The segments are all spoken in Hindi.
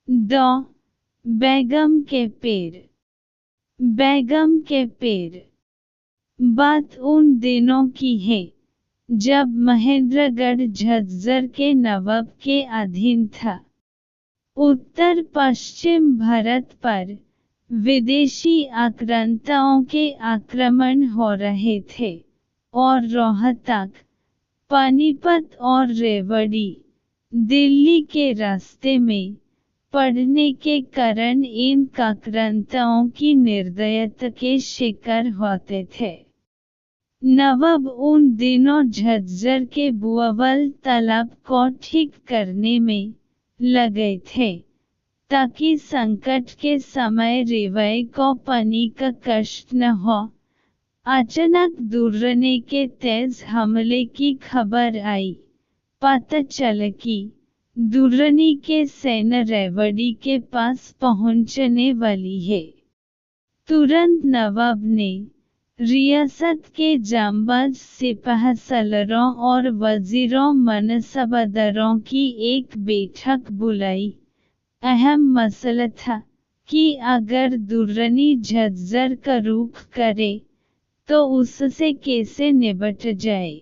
दो बैगम के पेड़। बैगम के पेड़। बात उन दिनों की है जब महेंद्रगढ़ झज्जर के नवाब के अधीन था। उत्तर पश्चिम भारत पर विदेशी आक्रांताओं के आक्रमण हो रहे थे और रोहतक, पानीपत और रेवाड़ी दिल्ली के रास्ते में पड़ने के कारण इन आक्रांताओं की निर्दयता के शिकार होते थे। नवाब उन दिनों झज्जर के बुआवल तालाब को ठीक करने में लगे थे ताकि संकट के समय रेवाड़ी को पानी का कष्ट न हो। अचानक दुर्रानी के तेज हमले की खबर आई। पता चला कि दुर्रानी के सेना रेवाड़ी के पास पहुंचने वाली है। तुरंत नवाब ने रियासत के जांबाज सिपाही सालारों और वजीरों मनसबदारों की एक बैठक बुलाई। अहम मसला था कि अगर दुर्रानी झज्जर का रुख करे तो उससे कैसे निपटा जाए,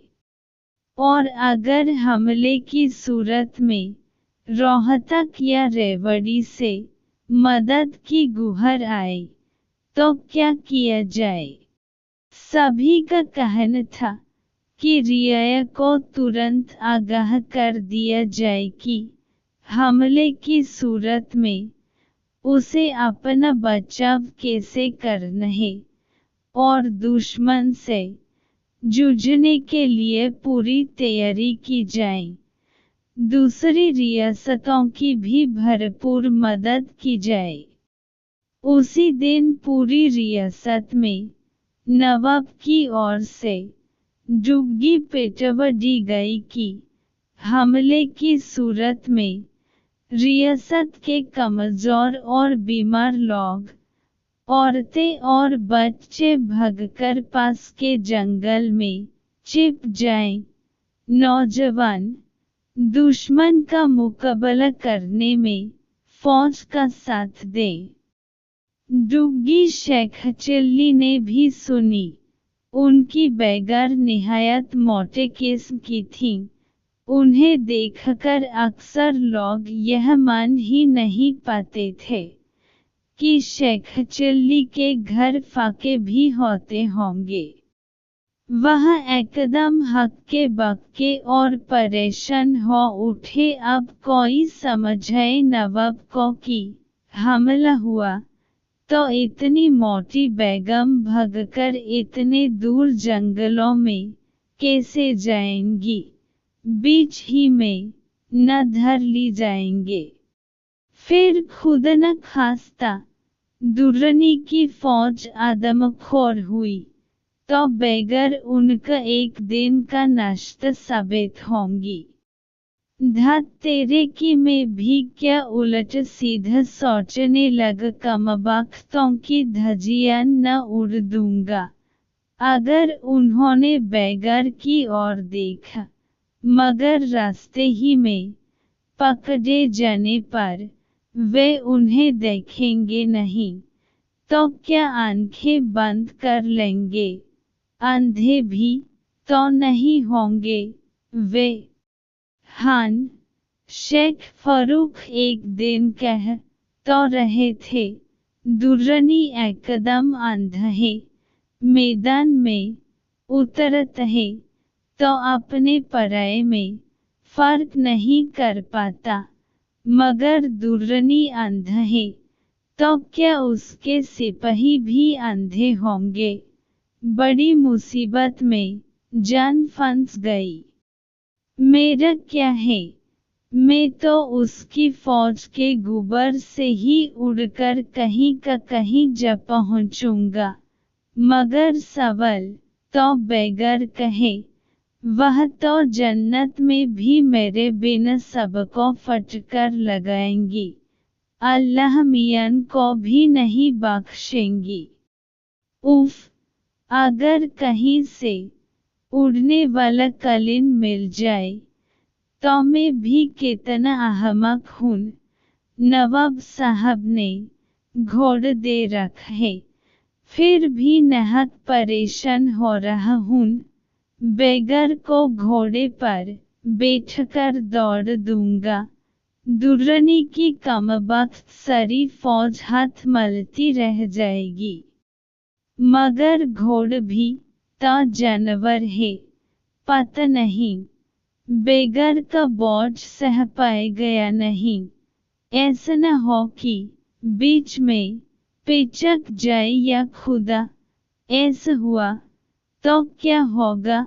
और अगर हमले की सूरत में रोहतक या रेवाड़ी से मदद की गुहार आए तो क्या किया जाए। सभी का कहना था कि रियाया को तुरंत आगाह कर दिया जाए कि हमले की सूरत में उसे अपना बचाव कैसे करना है और दुश्मन से जूझने के लिए पूरी तैयारी की जाए। दूसरी रियासतों की भी भरपूर मदद की जाए। उसी दिन पूरी रियासत में नवाब की ओर से जुग्गी पेटवा दी गई कि हमले की सूरत में रियासत के कमजोर और बीमार लोग, औरतें और बच्चे भागकर पास के जंगल में छिप जाएं। नौजवान दुश्मन का मुकाबला करने में फौज का साथ दें। जुग्गी शेख चिल्ली ने भी सुनी। उनकी बैगार निहायत मोटे किस्म की थी। उन्हें देखकर अक्सर लोग यह मान ही नहीं पाते थे कि शेख चिल्ली के घर फाके भी होते होंगे। वह एकदम हक्के बक्के और परेशान हो उठे। अब कोई समझाए नवाब को कि हमला हुआ तो इतनी मोटी बेगम भागकर इतने दूर जंगलों में कैसे जाएंगी, बीच ही में न धर ली जाएंगे। फिर खुद न खास्ता दुर्रानी की फौज आदमखोर हुई तो बेगर उनका एक दिन का नाश्ता साबित होंगी। धात तेरे की मैं भी क्या उलट सीधा सोचने लगा, कमबख्तों की धज्जियां न उड़ दूंगा। अगर उन्होंने बेगर की ओर देखा, मगर रास्ते ही में पकड़े जाने पर वे उन्हें देखेंगे नहीं तो क्या आंखें बंद कर लेंगे। अंधे भी तो नहीं होंगे वे। हान शेख फरूख एक दिन कह तो रहे थे, दुर्रानी एकदम अंधा है, मैदान में उतरता है तो अपने पराये में फर्क नहीं कर पाता, मगर दुर्रानी अंधा है तो क्या उसके सिपाही भी अंधे होंगे। बड़ी मुसीबत में जान फंस गई। मेरा क्या है, मैं तो उसकी फौज के गुबर से ही उड़कर कहीं का कहीं जा पहुंचूंगा। मगर सवाल तो बेगर कहे, वह तो जन्नत में भी मेरे बिना सबको फटकार लगाएंगी, अल्लाह मियां को भी नहीं बख्शेंगी। उफ, अगर कहीं से उड़ने वाला कलीन मिल जाए तो मैं भी कितना अहमक हूँ, नवाब साहब ने घोड़ दे रखे, फिर भी नहक परेशान हो रहा हूँ। बेगर को घोड़े पर बैठकर दौड़ दूंगा। दुर्रानी की कमबख्त सारी फौज हाथ मलती रह जाएगी। मगर घोड़ भी तो जानवर है, पता नहीं बेगर का बोझ सह पाए गया नहीं। ऐसा न हो कि बीच में पेचक जाए या खुदा ऐसा हुआ तो क्या होगा?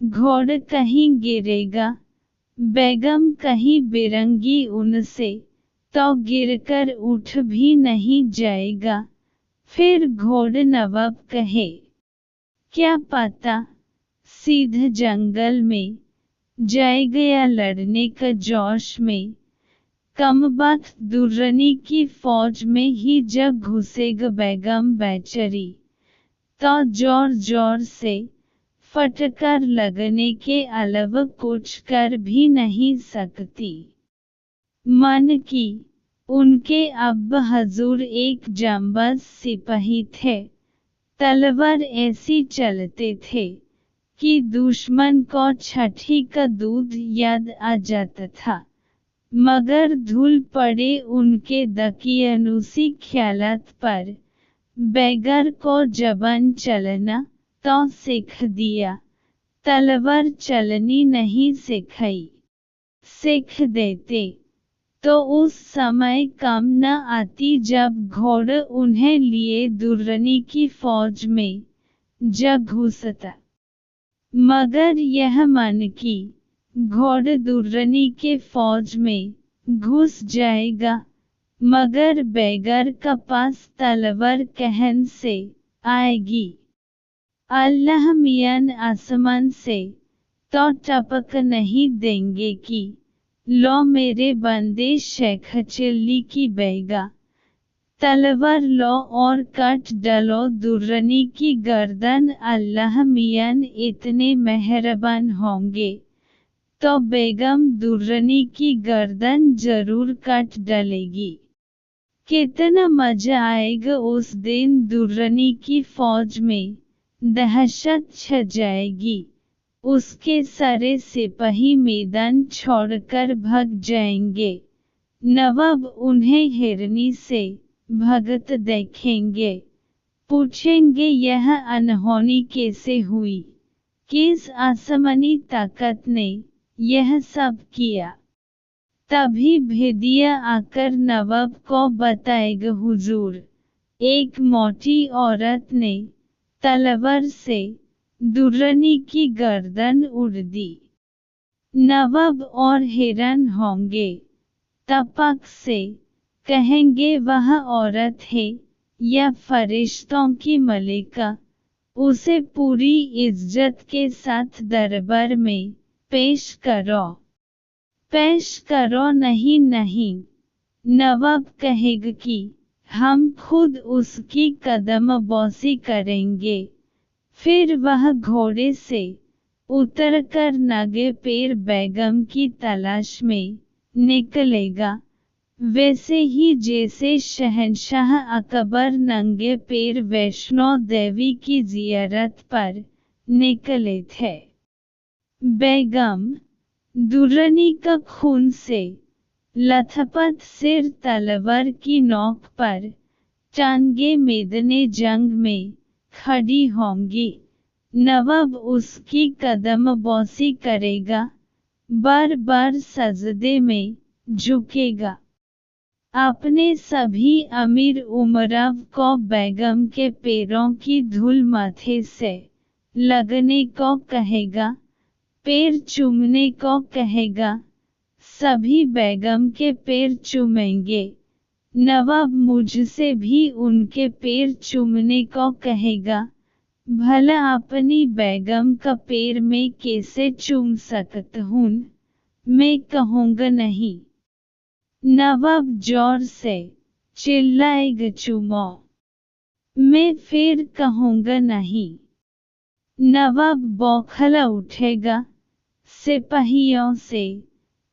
घोड़ा कहीं गिरेगा, बेगम कहीं बिरंगी उनसे तो गिरकर उठ भी नहीं जाएगा। फिर घोड़ा नवाब कहे, क्या पता सीधे जंगल में जाएगा या लड़ने का जोश में कमबख्त दुर्रानी की फौज में ही जब घुसेगा बेगम बेचारी, तो जोर जोर से फटकार लगने के अलावा कुछ कर भी नहीं सकती। मन की उनके अब्बा हजूर एक जांबाज सिपाही थे। तलवार ऐसी चलते थे कि दुश्मन को छठी का दूध याद आ जाता था। मगर धूल पड़े उनके दकियानुसी ख्यालात पर बेगर को जबान चलना तो सीख दिया, तलवार चलनी नहीं सिखाई। सीख देते तो उस समय कम न आती जब घोड़ा उन्हें लिए दुर्रानी की फौज में जा घुसता। मगर यह मन की घोड़ा दुर्रानी के फौज में घुस जाएगा, मगर बेगर का पास तलवार कहन से आएगी। अल्लाह मियां आसमान से तो टपक नहीं देंगे कि लो मेरे बंदे शेख चिल्ली की बेगा, तलवार लो और काट डालो दुर्रानी की गर्दन। अल्लाह मियां इतने मेहरबान होंगे तो बेगम दुर्रानी की गर्दन जरूर काट डालेगी। कितना मजा आएगा उस दिन। दुर्रानी की फौज में दहशत छा जाएगी। उसके सारे सिपाही मैदान छोड़कर भाग जाएंगे। नवाब उन्हें हिरनी से भगत देखेंगे, पूछेंगे यह अनहोनी कैसे हुई, किस आसमानी ताकत ने यह सब किया। तभी भेदिया आकर नवाब को बताएगा, हुजूर एक मोटी औरत ने तलवार से दुर्रानी की गर्दन उड़ दी। नवाब और हैरान होंगे, तपक से कहेंगे वह औरत है या फरिश्तों की मलिका, उसे पूरी इज्जत के साथ दरबार में पेश करो। पेश करो नहीं नहीं, नवाब कहेगा कि हम खुद उसकी कदमबोसी करेंगे। फिर वह घोड़े से उतरकर नंगे पैर बेगम की तलाश में निकलेगा, वैसे ही जैसे शहंशाह अकबर नंगे पैर वैष्णो देवी की जियारत पर निकले थे। बेगम दुर्रानी का खून से लथपथ सिर तलवार की नोक पर टांगे मैदाने जंग में खड़ी होंगी। नवाब उसकी कदमबोसी करेगा, बार बार सजदे में झुकेगा। अपने सभी अमीर उमराव को बेगम के पैरों की धूल माथे से लगने को कहेगा, पैर चूमने को कहेगा। सभी बेगम के पैर चूमेंगे। नवाब मुझसे भी उनके पैर चूमने को कहेगा। भला अपनी बेगम का पैर मैं कैसे चूम सकता हूँ? मैं कहूँगा नहीं। नवाब जोर से चिल्लाएगा, चूमो। मैं फिर कहूँगा नहीं। नवाब बौखला उठेगा, सिपाहियों से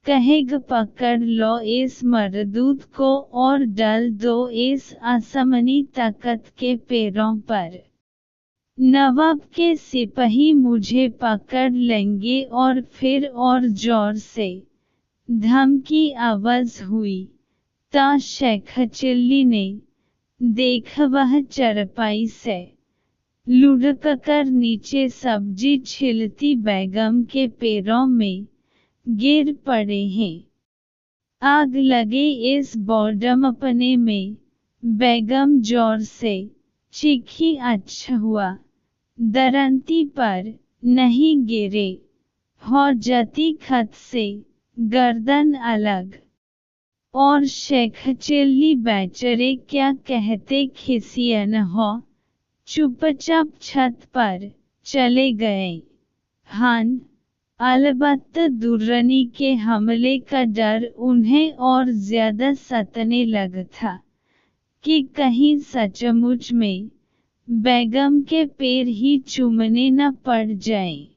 कहेग पकड़ लो इस मरदूत को और डाल दो इस आसमानी ताकत के पैरों पर। नवाब के सिपाही मुझे पकड़ लेंगे और फिर और जोर से धमकी आवाज हुई। ता शेख चिल्ली ने देख वह चरपाई से लुढ़ककर नीचे सब्जी छिलती बेगम के पैरों में गिर पड़े हैं। आग लगे इस बोर्डमपने में, बेगम जोर से चीखी। अच्छा हुआ दरंती पर नहीं गिरे, हो जाती खत से गर्दन अलग। और शेख चिल्ली बेचारे क्या कहते खिसिया न हो, चुपचाप छत पर चले गए। हान अलबत्ता दुर्रानी के हमले का डर उन्हें और ज्यादा सताने लगा था कि कहीं सचमुच में बेगम के पैर ही चूमने न पड़ जाएं।